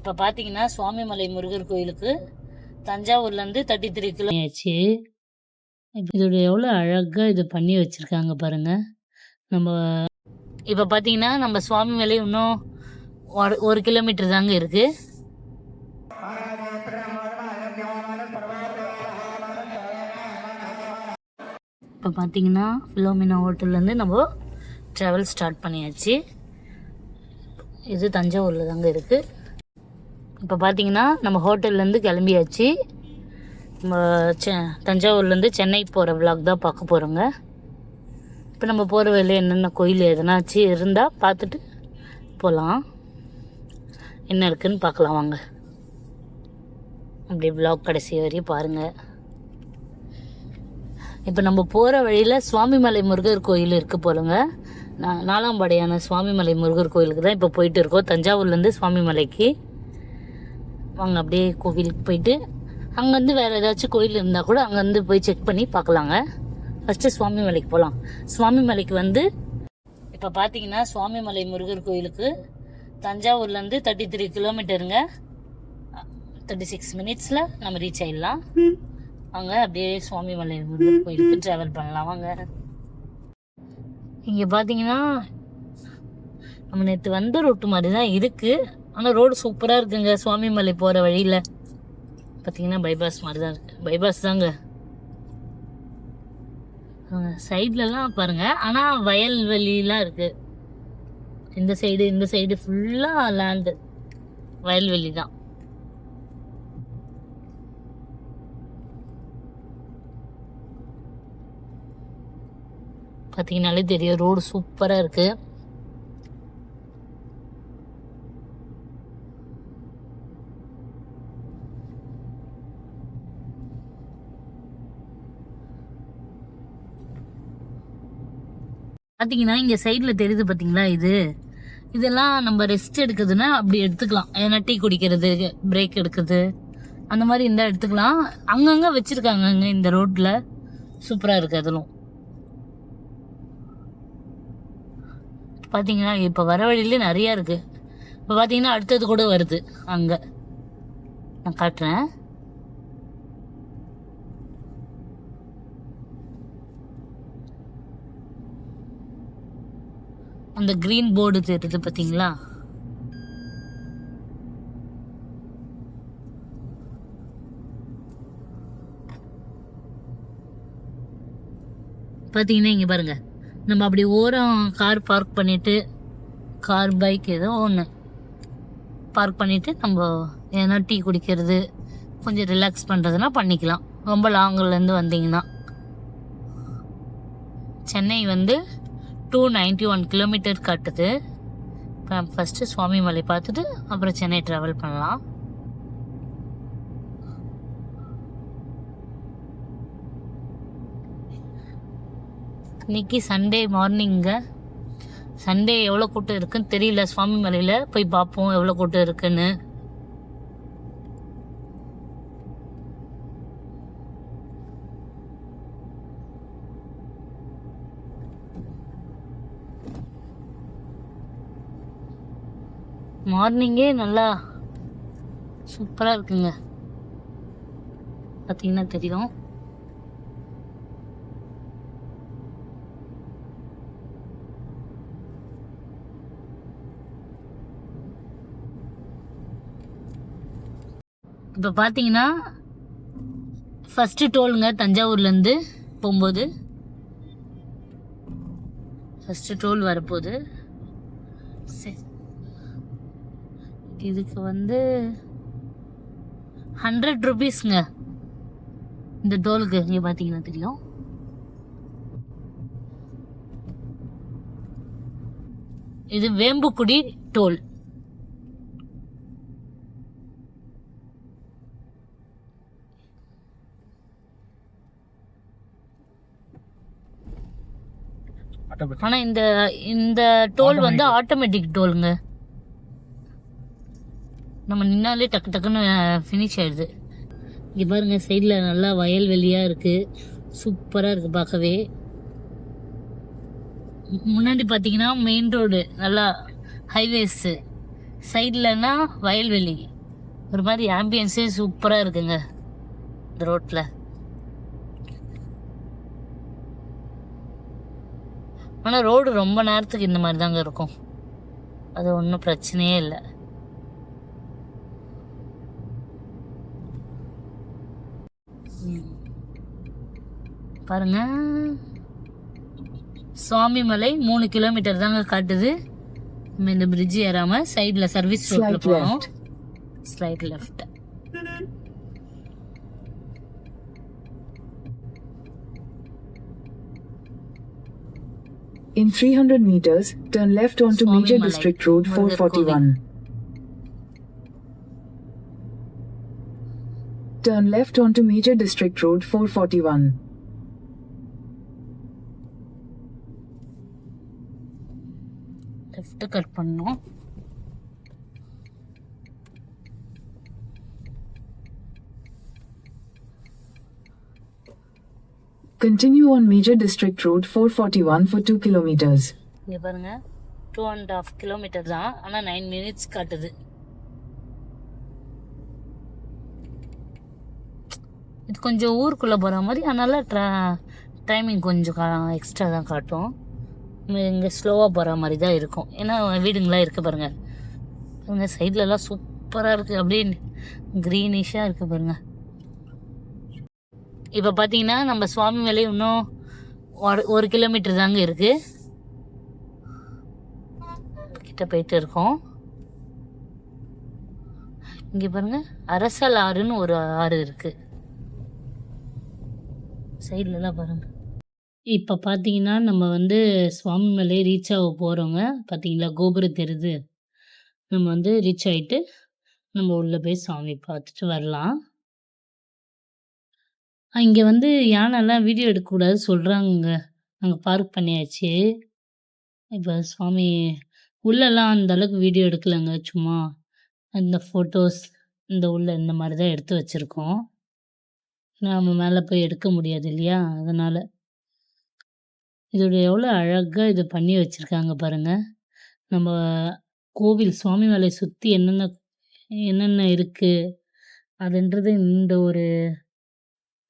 இப்போ பார்த்தீங்கன்னா சுவாமிமலை முருகர் கோயிலுக்கு தஞ்சாவூர்லேருந்து 33 கிலோ ஆச்சு. இதோட எவ்வளோ அழகாக இது பண்ணி வச்சுருக்காங்க பாருங்கள். நம்ம இப்போ பார்த்தீங்கன்னா நம்ம சுவாமிமலை இன்னும் 1 கிலோமீட்டர் தாங்க இருக்குது. இப்போ பார்த்தீங்கன்னா ஃபிலோமினா ஹோட்டல்லேருந்து நம்ம ட்ராவல் ஸ்டார்ட் பண்ணியாச்சு. இது தஞ்சாவூரில் தாங்க இருக்குது. இப்போ பார்த்தீங்கன்னா நம்ம ஹோட்டல்லேருந்து கிளம்பியாச்சு. நம்ம தஞ்சாவூர்லேருந்து சென்னை போகிற விளாக் தான் பார்க்க போகிறோங்க. இப்போ நம்ம போகிற வழியில் என்னென்ன கோயில் எதனாச்சு இருந்தால் பார்த்துட்டு போகலாம். என்ன இருக்குதுன்னு பார்க்கலாம் வாங்க. அப்படியே விளாக் கடைசி வரையும் பாருங்கள். இப்போ நம்ம போகிற வழியில் சுவாமிமலை முருகர் கோயில் இருக்குது போலுங்க. 4ஆம் படையான சுவாமிமலை முருகர் கோயிலுக்கு தான் இப்போ போயிட்டு இருக்கோம். தஞ்சாவூர்லேருந்து சுவாமிமலைக்கு வாங்க. அப்படியே கோவிலுக்கு போயிட்டு அங்கேருந்து வேறு ஏதாச்சும் கோயில் இருந்தால் கூட அங்கேருந்து போய் செக் பண்ணி பார்க்கலாங்க. ஃபஸ்ட்டு சுவாமிமலைக்கு போகலாம். சுவாமிமலைக்கு இப்போ பார்த்தீங்கன்னா சுவாமிமலை முருகர் கோயிலுக்கு தஞ்சாவூர்லேருந்து 33 கிலோமீட்டருங்க. 36 மினிட்ஸில் நம்ம ரீச் ஆகிடலாம். வாங்க அப்படியே சுவாமிமலை முருகர் கோயிலுக்கு ட்ராவல் பண்ணலாம் வாங்க. இங்கே பார்த்தீங்கன்னா நம்ம நேற்று வந்த ரோட்டு மாதிரி தான் இருக்குது. ஆனால் ரோடு சூப்பராக இருக்குங்க. சுவாமிமலை போகிற வழியில் பார்த்தீங்கன்னா பைபாஸ் மாதிரி தான் இருக்குது. பைபாஸ் தாங்க. சைட்லலாம் பாருங்கள். ஆனால் வயல்வெளிலாம் இருக்குது. இந்த சைடு ஃபுல்லாக லேண்டு வயல்வெளி தான். பார்த்தீங்கன்னாலே தெரியும் ரோடு சூப்பராக இருக்குது. பார்த்தீங்கன்னா இங்கே சைடில் தெரியுது பார்த்தீங்களா, இதெல்லாம் நம்ம ரெஸ்ட் எடுக்குதுன்னா அப்படி எடுத்துக்கலாம். ஏன்னா டீ குடிக்கிறது, பிரேக் எடுக்குது, அந்த மாதிரி இருந்தால் எடுத்துக்கலாம். அங்கங்கே வச்சுருக்காங்க அங்கே இந்த ரோட்டில். சூப்பராக இருக்குது. அதெல்லாம் பார்த்தீங்கன்னா இப்போ வர வழியிலே நிறையா இருக்குது. இப்போ பார்த்தீங்கன்னா அடுத்தது கூட வருது. அங்கே நான் காட்டுறேன். அந்த கிரீன் போர்டு தெரியுது பார்த்தீங்களா. பார்த்தீங்கன்னா இங்கே பாருங்கள். நம்ம அப்படி ஓரம் கார் பார்க் பண்ணிவிட்டு, கார் பைக் ஏதோ ஒன்று பார்க் பண்ணிவிட்டு நம்ம ஏன்னா டீ குடிக்கிறது, கொஞ்சம் ரிலாக்ஸ் பண்ணுறதுனா பண்ணிக்கலாம். ரொம்ப லாங்கிலேருந்து வந்தீங்கன்னா சென்னை 291 கிலோமீட்டர் காட்டுது. இப்போ ஃபஸ்ட்டு சுவாமிமலை பார்த்துட்டு அப்புறம் சென்னை ட்ராவல் பண்ணலாம். இன்னைக்கு சண்டே மார்னிங்க. சண்டே எவ்வளோ கூட்டம் இருக்குன்னு தெரியல. சுவாமிமலையில் போய் பார்ப்போம் எவ்வளோ கூட்டம் இருக்குன்னு. மார்னிங்கே நல்லா சூப்பராக இருக்குங்க. பார்த்தீங்கன்னா தெரியும். இப்போ பார்த்தீங்கன்னா ஃபஸ்ட்டு டோலுங்க. தஞ்சாவூர்லேருந்து போகும்போது ஃபஸ்ட்டு டோல் வரப்போகுது. சரி, இதுக்கு 100 ருபீஸ்ங்க இந்த டோலுக்கு. இங்கே பார்த்தீங்கன்னா தெரியும். இது வேம்புக்குடி டோல். ஆனால் இந்த டோல் ஆட்டோமேட்டிக் டோலுங்க. நம்ம நின்னாலே டக்கு டக்குன்னு ஃபினிஷ் ஆயிடுது. இங்கே பாருங்கள், சைடில் நல்லா வயல்வெளியாக இருக்குது. சூப்பராக இருக்குது பார்க்கவே. முன்னாடி பார்த்தீங்கன்னா மெயின் ரோடு, நல்லா ஹைவேஸு, சைட்லனா வயல்வெளி. ஒரு மாதிரி ஆம்பியன்ஸே சூப்பராக இருக்குங்க இந்த ரோட்டில். ஆனால் ரோடு ரொம்ப நேரத்துக்கு இந்த மாதிரி தாங்க இருக்கும், அது ஒன்றும் பிரச்சனையே இல்லை. பாருங்க, சுவாமிமலை 3 கிலோமீட்டர் தாங்க காட்டுது. நம்ம இந்த பிரிட்ஜ் ஏறாம சைடில் சர்வீஸ் ரோட்ல போகணும். Slight left. In 300 meters, turn left onto Major District Road 441. Turn left onto Major District Road 441. Left cut பண்ணோம். Continue on Major District Road 441 for 2 kilometers. இங்க பாருங்க, 2.5 கிலோமீட்டர் தான், ஆனா 9 மினிட்ஸ் காட்டுது. இது கொஞ்சம் ஊருக்குள்ள போற மாதிரி, அதனால டைமிங் கொஞ்சம் எக்ஸ்ட்ரா தான் காட்டும். இங்கே ஸ்லோவாக போகிற மாதிரி தான் இருக்கும், ஏன்னா வீடுங்களாம் இருக்குது பாருங்க. பாருங்க சைட்லலாம் சூப்பராக இருக்குது, அப்படியே க்ரீனிஷாக இருக்குது பாருங்க. இப்போ பார்த்தீங்கன்னா நம்ம சுவாமிமலை இன்னும் 1 கிலோமீட்டர் தாங்க இருக்குது, கிட்ட போயிட்டு இருக்கோம். இங்கே பாருங்க, அரசல் ஆறுன்னு ஒரு ஆறு இருக்குது சைட்லலாம் பாருங்க. இப்போ பார்த்தீங்கன்னா நம்ம வந்து சுவாமிமலை ரீச் ஆக போகிறோங்க. பார்த்தீங்களா கோபுரம் தெரியுது. நம்ம வந்து ரீச் ஆகிட்டு நம்ம உள்ளே போய் சாமி பார்த்துட்டு வரலாம். இங்கே வந்து யானைலாம் வீடியோ எடுக்கக்கூடாது சொல்கிறாங்க, நாங்கள் பார்க் பண்ணியாச்சு. இப்போ சுவாமி உள்ளெல்லாம் அந்த அளவுக்கு வீடியோ எடுக்கலைங்க, சும்மா அந்த ஃபோட்டோஸ் இந்த உள்ள இந்த மாதிரி தான் எடுத்து வச்சுருக்கோம். நம்ம மேலே போய் எடுக்க முடியாது இல்லையா, அதனால். இதோட எவ்வளோ அழகாக இது பண்ணி வச்சுருக்காங்க பாருங்கள். நம்ம கோவில் சுவாமிமலை சுற்றி என்னென்ன இருக்குது அதுன்றது இந்த ஒரு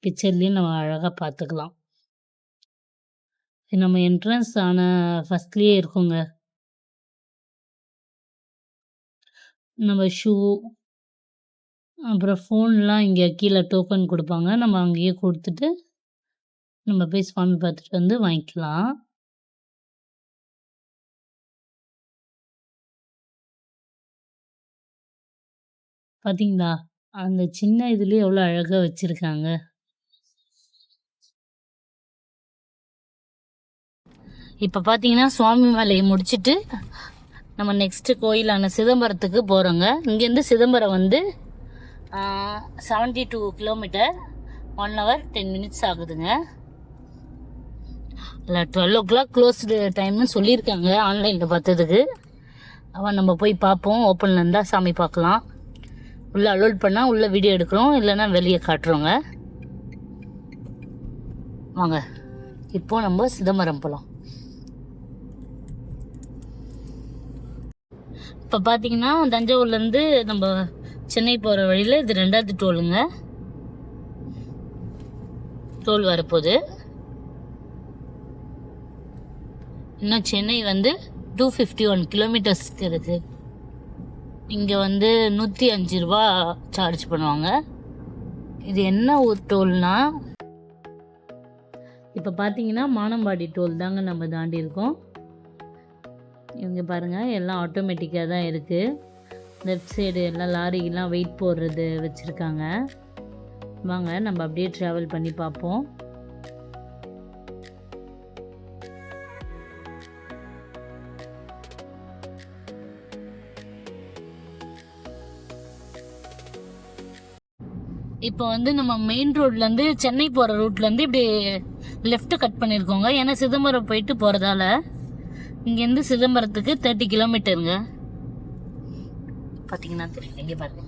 பிக்சர்லேயும் நம்ம அழகாக பார்த்துக்கலாம். இது நம்ம என்ட்ரன்ஸ் ஆன ஃபஸ்ட்லேயே இருக்குங்க. நம்ம ஷூ அப்புறம் ஃபோன்லாம் இங்கே கீழே டோக்கன் கொடுப்பாங்க, நம்ம அங்கேயே கொடுத்துட்டு நம்ம போய் சுவாமி பார்த்துட்டு வந்து வாங்கிக்கலாம். பார்த்தீங்களா, அந்த சின்ன இதுலேயே எவ்வளோ அழகாக வச்சுருக்காங்க. இப்போ பார்த்தீங்கன்னா சுவாமிமலையை முடிச்சுட்டு நம்ம நெக்ஸ்ட்டு கோயிலான சிதம்பரத்துக்கு போகிறோங்க. இங்கேருந்து சிதம்பரம் வந்து 72 கிலோமீட்டர், 1 hour 10 minutes ஆகுதுங்க. இல்லை 12 o'clock க்ளோஸ்டு டைம்னு சொல்லியிருக்காங்க ஆன்லைனில் பார்த்ததுக்கு. அவன் நம்ம போய் பார்ப்போம், ஓப்பனில் இருந்தால் சாமி பார்க்கலாம். உள்ளே அலோட் பண்ணால் உள்ளே வீடியோ எடுக்கிறோம், இல்லைன்னா வெளியே காட்டுறோங்க. வாங்க இப்போ நம்ம சிதம்பரம் போகலாம். இப்போ பார்த்தீங்கன்னா தஞ்சாவூர்லேருந்து நம்ம சென்னை போகிற வழியில் இது 2வது டோலுங்க. டோல் வரப்போகுது. இன்னும் சென்னை வந்து 251 கிலோமீட்டர்ஸ்க்கு இருக்குது. இங்கே வந்து 105 ரூபா சார்ஜ் பண்ணுவாங்க. இது என்ன ஒரு டோல்னா, இப்போ பார்த்தீங்கன்னா மானம்பாடி டோல் தாங்க நம்ம தாண்டி இருக்கோம். இவங்க பாருங்கள் எல்லாம் ஆட்டோமேட்டிக்காக தான் இருக்குது. லெஃப்ட் சைடு எல்லாம் லாரிக்கெலாம் வெயிட் போடுறது வச்சுருக்காங்க. வாங்க நம்ம அப்படியே ட்ராவல் பண்ணி பார்ப்போம். இப்போ வந்து நம்ம மெயின் ரோட்லேருந்து சென்னை போகிற ரூட்லேருந்து இப்படி லெஃப்ட் கட் பண்ணியிருக்கோங்க. ஏன்னா சிதம்பரம் போயிட்டு போகிறதால இங்கேருந்து சிதம்பரத்துக்கு 30 கிலோமீட்டருங்க. பார்த்தீங்கன்னா தெரியும், இங்கே பாருங்க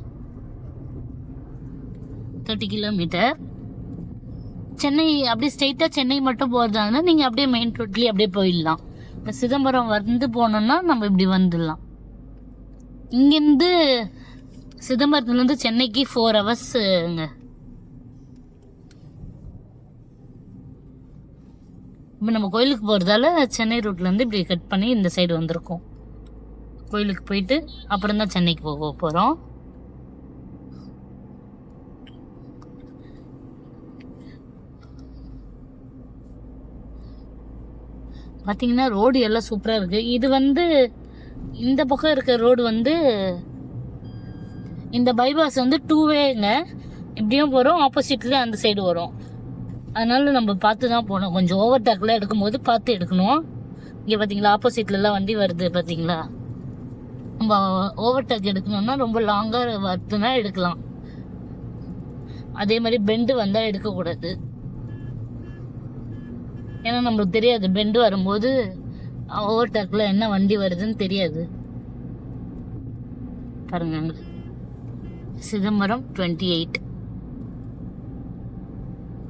30 கிலோமீட்டர். சென்னை அப்படியே ஸ்ட்ரெயிட்டாக சென்னை மட்டும் போகிறதாங்கன்னா நீங்கள் அப்படியே மெயின் ரோட்லேயே அப்படியே போயிடலாம். இப்போ சிதம்பரம் வந்து போனோம்னா நம்ம இப்படி வந்துடலாம். இங்கேருந்து சிதம்பரத்துலேருந்து சென்னைக்கு 4 ஹவர்ஸுங்க. இப்போ நம்ம கோயிலுக்கு போகிறதால சென்னை ரூட்லேருந்து இப்படி கட் பண்ணி இந்த சைடு வந்திருக்கோம். கோயிலுக்கு போயிட்டு அப்புறம் தான் சென்னைக்கு போக போகிறோம். பார்த்தீங்கன்னா ரோடு எல்லாம் சூப்பராக இருக்குது. இது வந்து இந்த பக்கம் இருக்க ரோடு வந்து இந்த பைபாஸ் வந்து 2 வேங்க. இப்படியும் போகிறோம், ஆப்போசிட்லேயும் அந்த சைடு வரும். அதனால நம்ம பார்த்து தான் போகணும். கொஞ்சம் ஓவர்டேக்லாம் எடுக்கும்போது பார்த்து எடுக்கணும். இங்கே பார்த்தீங்களா ஆப்போசிட்லலாம் வண்டி வருது பார்த்தீங்களா. நம்ம ஓவர்டேக் எடுக்கணும்னா ரொம்ப லாங்காக வருதுன்னா எடுக்கலாம். அதே மாதிரி பெண்டு வந்தால் எடுக்கக்கூடாது. ஏன்னா நம்மளுக்கு தெரியாது பெண்டு வரும்போது ஓவர்டேக்கில் என்ன வண்டி வருதுன்னு தெரியாது. பாருங்க சிதம்பரம் 28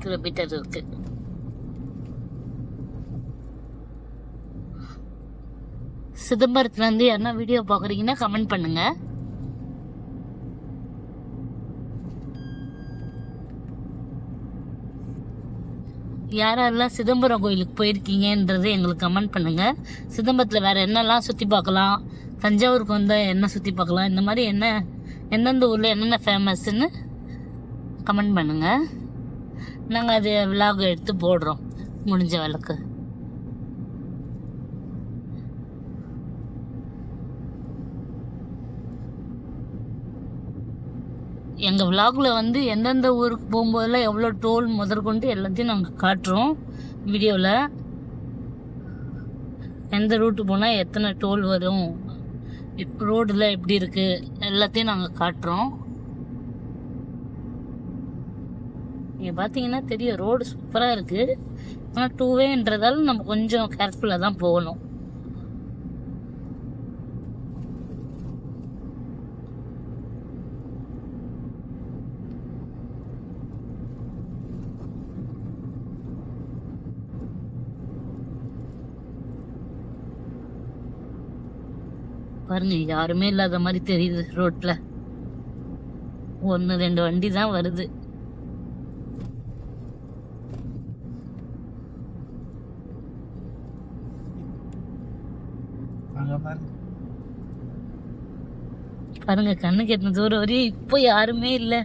கிலோமீட்டர் இருக்கு. சிதம்பரத்துலேருந்து யாருன்னா வீடியோ பார்க்குறீங்கன்னா கமெண்ட் பண்ணுங்க. யாரெல்லாம் சிதம்பரம் கோயிலுக்கு போயிருக்கீங்கன்றது எங்களுக்கு கமெண்ட் பண்ணுங்க. சிதம்பரத்தில் வேற என்னெல்லாம் சுற்றி பார்க்கலாம், தஞ்சாவூருக்கு வந்தால் என்ன சுற்றி பார்க்கலாம், இந்த மாதிரி எந்தெந்த ஊரில் என்னென்ன ஃபேமஸ்ன்னு கமெண்ட் பண்ணுங்க. நாங்கள் அது விலாக் எடுத்து போடுறோம் முடிஞ்ச அளவுக்கு. எங்கள் விலாகில் வந்து எந்தெந்த ஊருக்கு போகும்போதெல்லாம் எவ்வளோ டோல் முதற்கொண்டு எல்லாத்தையும் நாங்கள் காட்டுறோம் வீடியோவில். எந்த ரூட்டு போனால் எத்தனை டோல் வரும், ரோடில் எப்படி இருக்குது எல்லாத்தையும் நாங்கள் காட்டுறோம். நீங்கள் பார்த்தீங்கன்னா தெரியும் ரோடு சூப்பராக இருக்குது. ஆனால் 2 வேன்றதால நம்ம கொஞ்சம் கேர்ஃபுல்லாக தான் போகணும். பாருங்க யாருமே இல்லாத மாதிரி தெரியுது ரோட்ல. 1-2 வண்டி தான் வருது. பாருங்க கண்ணுக்கு எத்தனை தூரம் வரையும் இப்போ யாருமே இல்லை.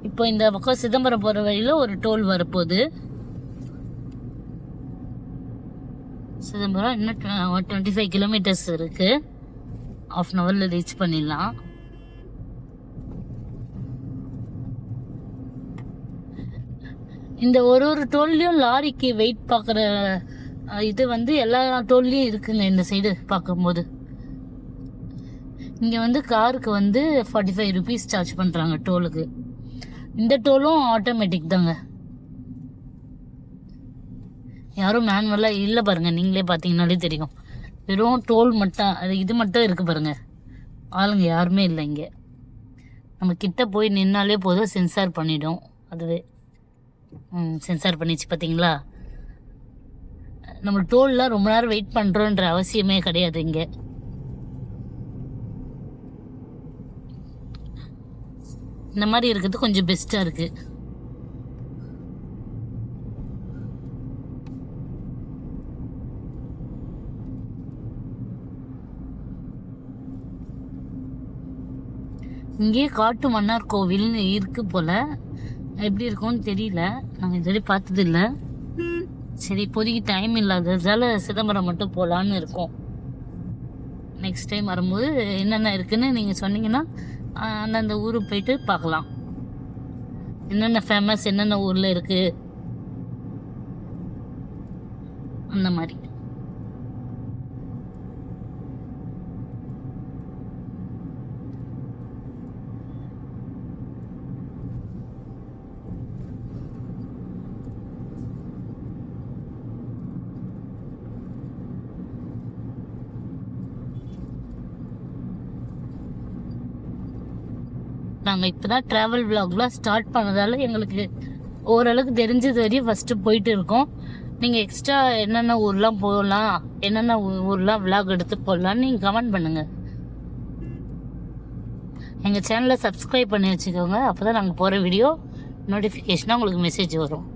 இப்போ இந்த பக்கம் சிதம்பரம் போற வழியில ஒரு டோல் வரப்போகுது. சிதம்பரம் இன்னும் 25 கிலோமீட்டர்ஸ் இருக்கு. 1/2 hourல ரீச் பண்ணிடலாம். இந்த ஒரு டோல்லையும் லாரிக்கு வெயிட் பார்க்குற இது வந்து எல்லா டோல்லையும் இருக்குங்க. இந்த சைடு பார்க்கும்போது இங்கே வந்து காருக்கு வந்து 45 rupees சார்ஜ் பண்ணுறாங்க டோலுக்கு. இந்த டோலும் ஆட்டோமேட்டிக் தாங்க, யாரும் மேனுவலாக இல்லை. பாருங்கள் நீங்களே பார்த்தீங்கன்னாலே தெரியும். வெறும் டோல் மட்டும் இது மட்டும் இருக்குது பாருங்கள். ஆளுங்க யாருமே இல்லை இங்கே. நம்ம கிட்ட போய் நின்னாலே போதும் சென்சார் பண்ணிடும் அதுவே. சென்சார் பண்ணிச்சு பார்த்தீங்களா. நம்ம டோல்லாம் ரொம்ப நேரம் வெயிட் பண்ணுறோன்ற அவசியமே கிடையாது இங்கே. இந்த மாதிரி இருக்கிறது கொஞ்சம் பெஸ்ட்டாக இருக்குது. இங்கே காட்டு மன்னார் கோவில்னு இருக்கு போல. எப்படி இருக்கும்னு தெரியல, நாங்கள் இதுவரை பார்த்தது இல்லை. சரி இப்போதைக்கு டைம் இல்லாததால சிதம்பரம் மட்டும் போகலான்னு இருக்கோம். நெக்ஸ்ட் டைம் வரும்போது என்னென்ன இருக்குன்னு நீங்கள் சொன்னீங்கன்னா அந்தந்த ஊருக்கு போயிட்டு பார்க்கலாம். என்னென்ன ஃபேமஸ், என்னென்ன ஊரில் இருக்குது அந்த மாதிரி. நாங்கள் இப்போ தான் ட்ராவல் விலாக்லாம் ஸ்டார்ட் பண்ணதால எங்களுக்கு ஓரளவுக்கு தெரிஞ்சது வரையும் ஃபஸ்ட்டு போயிட்டு இருக்கோம். நீங்கள் எக்ஸ்ட்ரா என்னென்ன ஊர்லாம் போகலாம், என்னென்ன ஊர்லாம் விலாக் எடுத்து போடலான்னு நீங்கள் கமெண்ட் பண்ணுங்கள். எங்கள் சேனலை சப்ஸ்கிரைப் பண்ணி வச்சுக்கோங்க. அப்போ தான் நாங்கள் போகிற வீடியோ நோட்டிஃபிகேஷனாக உங்களுக்கு மெசேஜ் வரும்.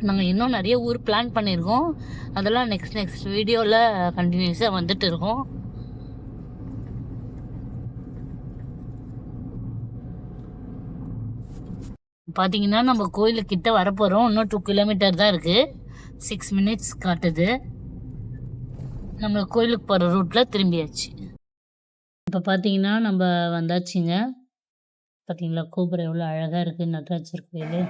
நாங்கள் இன்னும் நிறைய ஊர் பிளான் பண்ணியிருக்கோம். அதெல்லாம் நெக்ஸ்ட் வீடியோவில் கண்டினியூஸாக வந்துட்டு இருக்கோம். பார்த்தீங்கன்னா நம்ம கோயிலுக்கிட்ட வரப்போகிறோம். இன்னும் 2 கிலோமீட்டர் தான் இருக்குது. 6 minutes காட்டுது. நம்ம கோயிலுக்கு போகிற ரூட்டில் திரும்பியாச்சு. இப்போ பார்த்தீங்கன்னா நம்ம வந்தாச்சுங்க. பார்த்தீங்களா கோபுரம் எவ்வளோ அழகாக இருக்குது, நடராஜர் கோயில்.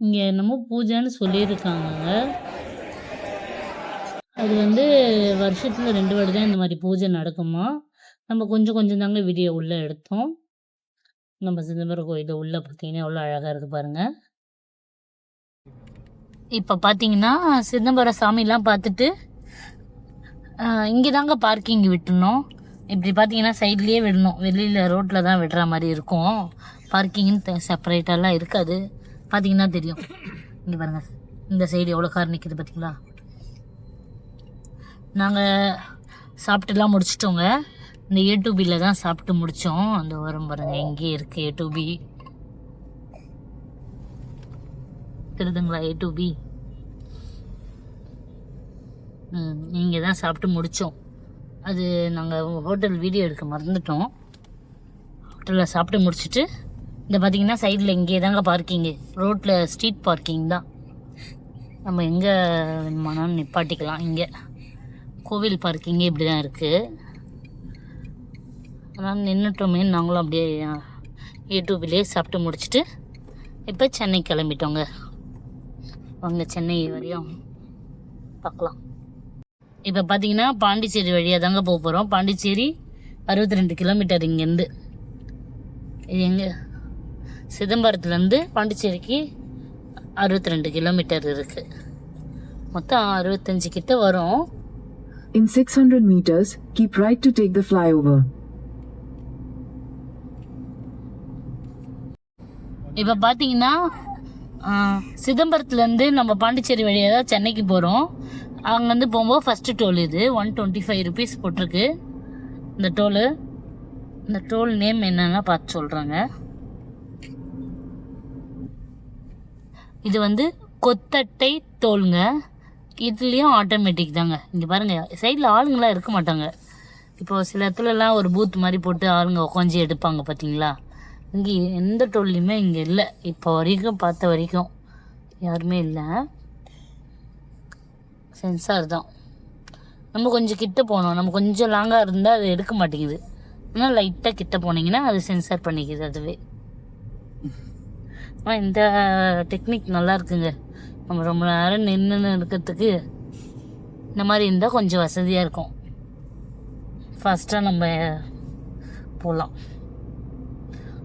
இங்கே என்னமோ பூஜைன்னு சொல்லியிருக்காங்க. அது வந்து வருஷத்தில் 2 வாட்டி தான் இந்த மாதிரி பூஜை நடக்குமா. நம்ம கொஞ்சம் கொஞ்சம் தாங்க வீடியோ உள்ளே எடுத்தோம். நம்ம சிதம்பரம் கோயில் உள்ளே பார்த்தீங்கன்னா எவ்வளோ அழகாக இருக்குது பாருங்கள். இப்போ பார்த்தீங்கன்னா சிதம்பரம் சாமிலாம் பார்த்துட்டு இங்கே தாங்க பார்க்கிங் விட்டுணும். இப்படி பார்த்தீங்கன்னா சைட்லேயே விடணும், வெளியில் ரோட்டில் தான் விடுற மாதிரி இருக்கும். பார்க்கிங்னு செப்பரேட்டாலாம் இருக்காது. பார்த்தீங்கன்னா தெரியும். இங்கே பாருங்கள், இந்த சைடு எவ்வளோ கார் நிற்கிது பார்த்தீங்களா. நாங்கள் சாப்பிட்டுலாம் முடிச்சிட்டோங்க. இந்த A2Bயில் தான் சாப்பிட்டு முடித்தோம். அந்த வரும் பாருங்கள், எங்கேயே இருக்குது A2B தெரியுதுங்களா, A2B. இங்கே தான் சாப்பிட்டு முடித்தோம். அது நாங்கள் ஹோட்டல் வீடியோ எடுக்க மறந்துட்டோம். ஹோட்டலில் சாப்பிட்டு முடிச்சுட்டு இந்த பார்த்திங்கன்னா சைடில் இங்கே தாங்க பார்க்கிங்கு. ரோட்டில் ஸ்ட்ரீட் பார்க்கிங் தான். நம்ம எங்கே வேணுமானாலும் நிப்பாட்டிக்கலாம். இங்கே கோவில் பார்க்கிங்கே இப்படி தான் இருக்குது. அதனால் நின்றுட்டோமே, நாங்களும் அப்படியே A2Bலே சாப்பிட்டு முடிச்சுட்டு இப்போ சென்னை கிளம்பிட்டோங்க. வாங்க சென்னை வரையும் பார்க்கலாம். இப்போ பார்த்தீங்கன்னா பாண்டிச்சேரி வழியாக தாங்க போக போகிறோம். பாண்டிச்சேரி 62 கிலோமீட்டர் இங்கேருந்து. இது எங்கே, சிதம்பரத்துலேருந்து பாண்டிச்சேரிக்கு 62 கிலோமீட்டர் இருக்குது. மொத்தம் 65 கிட்ட வரும். In 600 meters, keep right to take the flyover. இப்போ பார்த்தீங்கன்னா சிதம்பரத்துலேருந்து நம்ம பாண்டிச்சேரி வழியாக தான் சென்னைக்கு போகிறோம். அங்கேருந்து போகும்போது ஃபஸ்ட்டு டோல் இது 125 rupees போட்டிருக்கு இந்த டோலு. இந்த டோல் நேம் என்னன்னா பார்த்து சொல்கிறாங்க. இது வந்து கொத்தட்டை டோலுங்க. இதுலேயும் ஆட்டோமேட்டிக் தாங்க. இங்கே பாருங்கள், சைடில் ஆளுங்களாம் இருக்க மாட்டாங்க. இப்போது சில இடத்துலலாம் ஒரு பூத் மாதிரி போட்டு ஆளுங்க உட்காந்து எடுப்பாங்க பார்த்தீங்களா. இங்கே எந்த டோல்லையுமே இங்கே இல்லை. இப்போ வரைக்கும் பார்த்த வரைக்கும் யாருமே இல்லை. சென்சார் தான். நம்ம கொஞ்சம் கிட்ட போனோம். நம்ம கொஞ்சம் லாங்காக இருந்தால் அது எடுக்க மாட்டேங்குது. ஆனால் லைட்டாக கிட்ட போனீங்கன்னா அது சென்சார் பண்ணிக்குது அதுவே. ஆனால் இந்த டெக்னிக் நல்லா இருக்குங்க. நம்ம ரொம்ப நேரம் நின்று இருக்கிறதுக்கு இந்த மாதிரி இருந்தால் கொஞ்சம் வசதியாக இருக்கும். ஃபாஸ்ட்டாக நம்ம போகலாம்.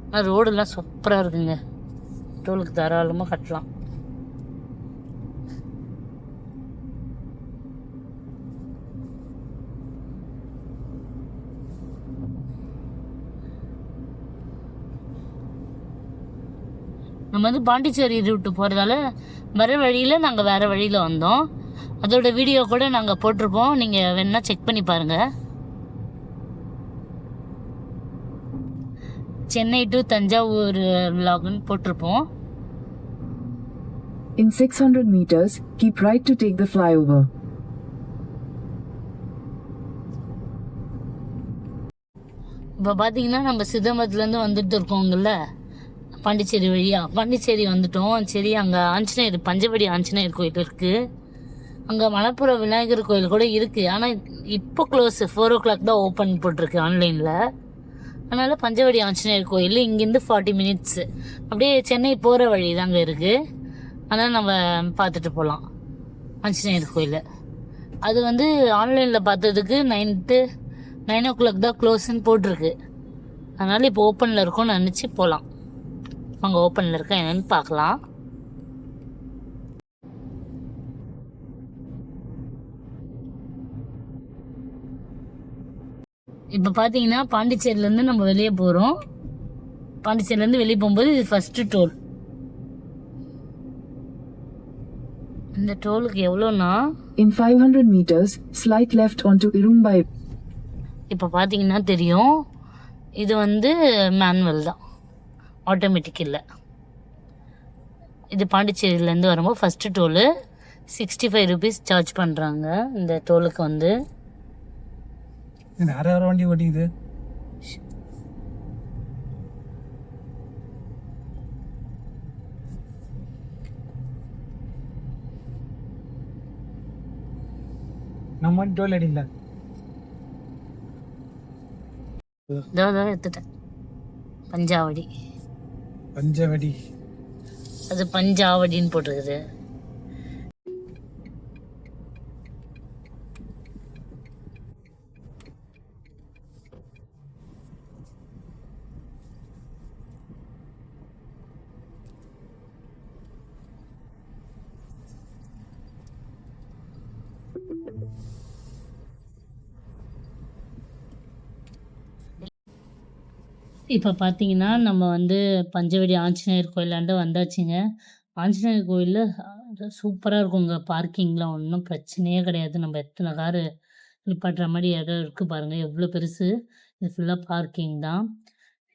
ஆனால் ரோடெல்லாம் சூப்பராக இருக்குங்க. டோலுக்கு தாராளமாக கட்டலாம். நம்ம வந்து பாண்டிச்சேரி ரூட்டு போகிறதால வர வழியில் நாங்கள் வேறு வழியில் வந்தோம். அதோட வீடியோ கூட நாங்கள் போட்டிருப்போம். நீங்கள் வேணால் செக் பண்ணி பாருங்கள். சென்னை டு தஞ்சாவூர் vlogன்னு போட்டிருப்போம். In 600 meters, keep right to take the flyover. இப்போ பார்த்தீங்கன்னா நம்ம சிதம்பரத்துலேருந்து வந்துட்டு இருக்கோங்கல்ல பாண்டிச்சேரி வழியாக. பாண்டிச்சேரி வந்துட்டோம். சரி, அங்கே ஆஞ்சநேயர் பஞ்சவடி ஆஞ்சநேயர் கோயில் இருக்குது. அங்கே மலப்புரம் விநாயகர் கோயில் கூட இருக்குது. ஆனால் இப்போ க்ளோஸ், 4 o'clock தான் ஓப்பன் போட்டிருக்கு ஆன்லைனில். அதனால் பஞ்சவடி ஆஞ்சநேயர் கோயில் இங்கேருந்து 40 minutes அப்படியே சென்னை போகிற வழி தாங்க இருக்குது. அதனால் நம்ம பார்த்துட்டு போகலாம் ஆஞ்சநேயர் கோயில். அது வந்து ஆன்லைனில் பார்த்ததுக்கு 9 o'clock தான் க்ளோஸ்ன்னு போட்டிருக்கு. அதனால் இப்போ ஓப்பனில் இருக்கும்னு நினச்சி போகலாம். அங்கே ஓப்பனில் இருக்கா என்னன்னு பார்க்கலாம். இப்போ பார்த்தீங்கன்னா பாண்டிச்சேரியிலேருந்து நம்ம வெளியே போகிறோம். பாண்டிச்சேரியிலேருந்து வெளியே போகும்போது இது ஃபஸ்ட்டு டோல். இந்த டோலுக்கு எவ்வளோன்னா In 500 meters, slight left onto Irumbai. இப்போ பார்த்தீங்கன்னா தெரியும், இது வந்து மேனுவல் தான், ஆட்டோமேட்டிக் இல்லை. இது பாண்டிச்சேரியிலேருந்து வரும்போது ஃபஸ்ட்டு டோலு 65 rupees சார்ஜ் பண்ணுறாங்க. இந்த டோலுக்கு வந்து நிறைய வண்டி ஓட்டிக்குது. நம்ம டோல் அடிக்கல. இதோ எடுத்துட்டேன். பஞ்சாவடி, பஞ்சவடி. அது பஞ்சாவடின்னு போட்டிருக்குது. இப்போ பார்த்தீங்கன்னா நம்ம வந்து பஞ்சவடி ஆஞ்சநேயர் கோயிலாண்ட வந்தாச்சுங்க. ஆஞ்சநேயர் கோயிலில் சூப்பராக இருக்குங்க. பார்க்கிங்லாம் ஒன்றும் பிரச்சனையே கிடையாது. நம்ம எத்தனை காரு நிப்பாட்டுற மாதிரி இடம் இருக்குது பாருங்கள், எவ்வளோ பெருசு. இது ஃபுல்லாக பார்க்கிங் தான்.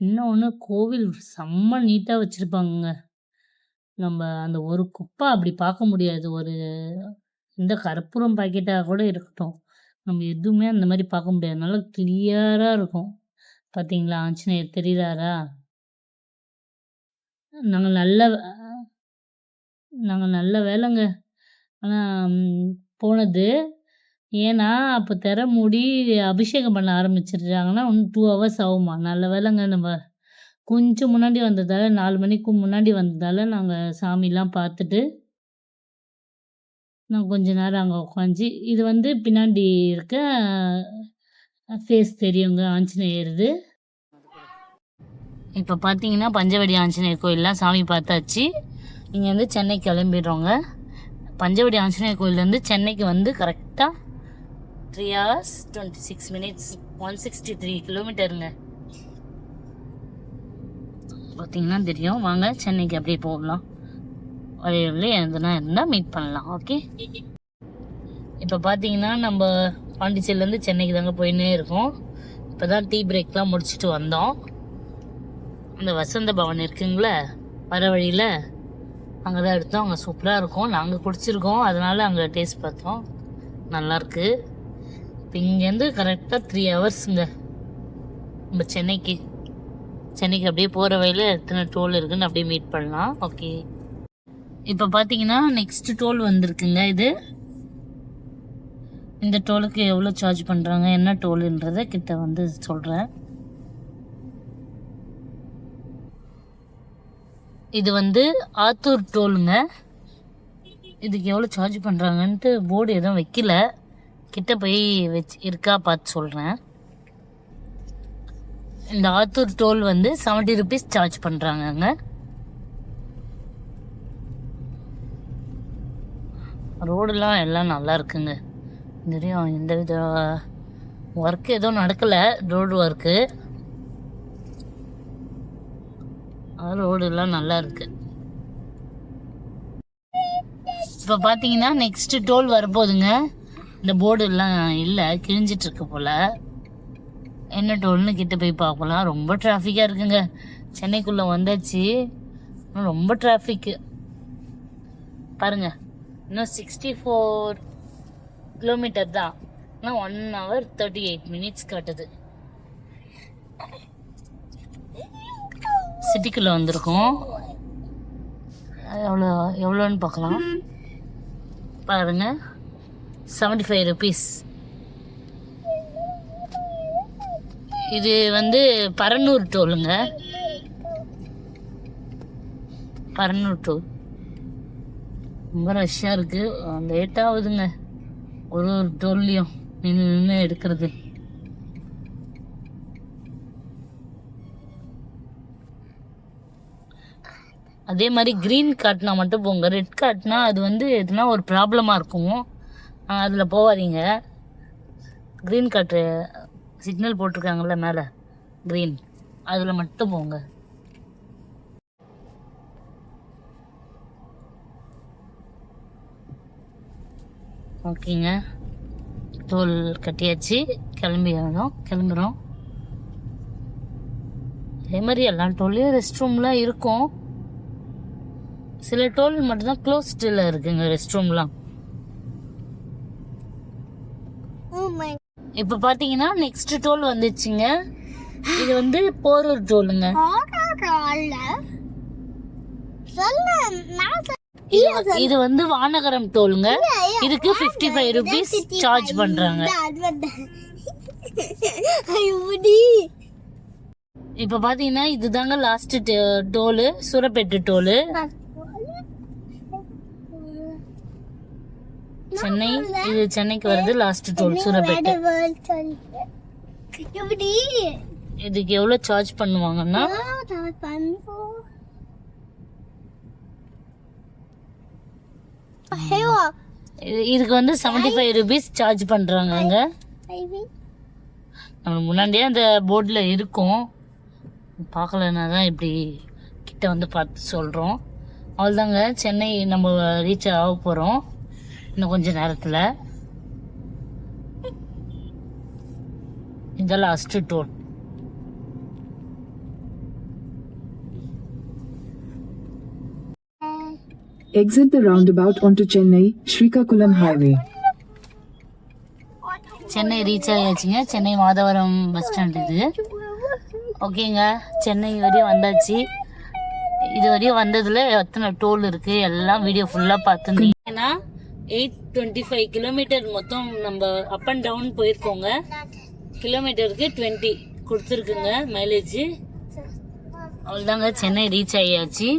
இன்னொன்று கோவில் செம்ம நீட்டாக வச்சுருப்பாங்கங்க. நம்ம அந்த ஒரு குப்பை அப்படி பார்க்க முடியாது. ஒரு இந்த கற்பூரம் பாக்கெட்டாக கூட இருக்கட்டும், நம்ம எதுவுமே அந்த மாதிரி பார்க்க முடியாது. நல்லா கிளியராக இருக்கும். பார்த்தீங்களா, ஆஞ்சநேயர் தெரியுறாரா? நாங்கள் நல்ல நாங்கள் நல்ல வேலைங்க ஆனால் போனது. ஏன்னா அப்போ திரை மூடி அபிஷேகம் பண்ண ஆரம்பிச்சிடுறாங்கன்னா இன்னும் 2 hours ஆகுமா. நல்ல வேலைங்க நம்ம கொஞ்சம் முன்னாடி வந்ததால், 4 மணிக்கு முன்னாடி வந்ததால் நாங்கள் சாமிலாம் பார்த்துட்டு நான் கொஞ்ச நேரம் அங்கே உட்காந்து, இது வந்து பின்னாடி இருக்க ஃபேஸ் தெரியுங்க ஆஞ்சநேயருது. இப்போ பார்த்தீங்கன்னா பஞ்சவடி ஆஞ்சநேயர் கோயிலெலாம் சாமி பார்த்தாச்சு. இங்கேருந்து சென்னைக்கு கிளம்பிடுறோங்க. பஞ்சவடி ஆஞ்சநேயர் கோயிலேருந்து சென்னைக்கு வந்து கரெக்டாக 3 hours 26 minutes, 163 kilometerங்க. பார்த்தீங்கன்னா தெரியும். வாங்க சென்னைக்கு அப்படியே போகலாம். வழியில் எதுனா இருந்தால் மீட் பண்ணலாம். ஓகே, இப்போ பார்த்தீங்கன்னா நம்ம பாண்டிச்சேரியிலேருந்து சென்னைக்கு தாங்க போயின்னே இருக்கோம். இப்போ தான் டீ பிரேக்லாம் முடிச்சுட்டு வந்தோம். அந்த வசந்த பவன் இருக்குங்களே வர வழியில், அங்கே தான் எடுத்தோம். அங்கே சூப்பராக இருக்கும். நாங்கள் குடிச்சிருக்கோம், அதனால் அங்கே டேஸ்ட் பார்த்தோம். நல்லாயிருக்கு. இப்போ இங்கேருந்து கரெக்டாக 3 hours நம்ம சென்னைக்கு அப்படியே போகிற வழியில் எத்தனை டோல் இருக்குதுன்னு அப்படியே மீட் பண்ணலாம். ஓகே, இப்போ பார்த்தீங்கன்னா நெக்ஸ்ட் டோல் வந்திருக்குங்க. இந்த டோலுக்கு எவ்வளோ சார்ஜ் பண்ணுறாங்க, என்ன டோலுன்றதை கிட்ட வந்து சொல்கிறேன். இது வந்து ஆத்தூர் டோலுங்க. இதுக்கு எவ்வளோ சார்ஜ் பண்ணுறாங்கன்ட்டு போர்டு எதுவும் வைக்கல. கிட்ட போய் இருக்கா பார்த்து சொல்கிறேன். இந்த ஆத்தூர் டோல் வந்து 70 rupees சார்ஜ் பண்ணுறாங்கங்க. ரோடெலாம் எல்லாம் நல்லா இருக்குங்க. தெரியும், எந்த வித ஒர்க்கு எதுவும் நடக்கலை, ரோடு ஒர்க்கு. ரோடெல்லாம் நல்லா இருக்கு. இப்போ பார்த்தீங்கன்னா நெக்ஸ்ட் டோல் வரப்போகுதுங்க. இந்த போர்டு எல்லாம் இல்லை, கிழிஞ்சிட்டு இருக்கு போல். என்ன டோல்னு கிட்ட போய் பார்க்கலாம். ரொம்ப டிராஃபிக்காக இருக்குங்க. சென்னைக்குள்ளே வந்தாச்சு, ரொம்ப டிராஃபிக்கு பாருங்க. இன்னும் 64 kilometer தான். ஆனால் 1 hour 38 minutes காட்டுது. சிட்டிக்குள்ளே வந்திருக்கோம். எவ்வளோன்னு பார்க்கலாம். பாருங்க, 75 rupees. இது வந்து பரனூர் டோலுங்க. பரனூர் டோல் ரொம்ப ரஷ்ஷாக இருக்குது. லேட் ஆகுதுங்க ஒரு டோல்லையும் நின்று எடுக்கிறது. அதே மாதிரி க்ரீன் காட்டினா மட்டும் போங்க. ரெட் காட்டினா அது வந்து எதுனா ஒரு ப்ராப்ளமாக இருக்கும், அதில் போகாதீங்க. க்ரீன் காட்டு சிக்னல் போட்டிருக்காங்கல்ல மேலே க்ரீன், அதில் மட்டும் போங்க. ஓகேங்க, டோல் கட்டியாச்சு, கிளம்புறோம். அதே மாதிரி எல்லா டோல்லையும் ரெஸ்ட் ரூம்லாம் இருக்கும். சில டோல் மட்டும்தான் க்ளோஸ்டில் இருக்குங்க ரெஸ்ட் ரூம்லாம். இப்போ பார்த்தீங்கன்னா நெக்ஸ்ட் டோல் வந்துச்சுங்க. இது வந்து போரூர் டோலுங்க. இது வந்து வானகரம் டோலுங்க. இதுக்கு 55 rupees சார்ஜ் பண்றாங்க. இப்ப பாத்தீங்கன்னா இதுதாங்க லாஸ்ட் டோலு, சூரப்பேட்டு டோலு. சென்னை, இது சென்னைக்கு வருது லாஸ்ட் டோல் சூரப்பேட்டு. இதுக்கு எவ்வளவு சார்ஜ் பண்ணுவாங்கன்னா இதுக்கு வந்து 75 rupees சார்ஜ் பண்றாங்க. நம்ம முன்னாடியே அந்த போர்டில் இருக்கும், பார்க்கலன்னா தான் இப்படி கிட்ட வந்து பார்த்து சொல்கிறோம். அவ்வளோதாங்க, சென்னை நம்ம ரீச் ஆக போகிறோம் இன்னும் கொஞ்சம் நேரத்தில். இந்த last toll. Exit the roundabout onto Chennai, Srikakulam Highway. Chennai reach ஆயாச்சுங்க. சென்னை மாதவரம் பஸ் ஸ்டாண்ட் இது. ஓகேங்க, சென்னை வரையும் வந்தாச்சு. இது வரையும் வந்ததில் எத்தனை டோல் இருக்குது எல்லாம் வீடியோ ஃபுல்லாக பார்த்துருந்தீங்கன்னா 825 கிலோமீட்டர் மொத்தம் நம்ம அப் அண்ட் டவுன் போயிருக்கோங்க. கிலோமீட்டருக்கு 20 கொடுத்துருக்குங்க மைலேஜ். அவ்வளோதாங்க, சென்னை ரீச் ஆகியாச்சு.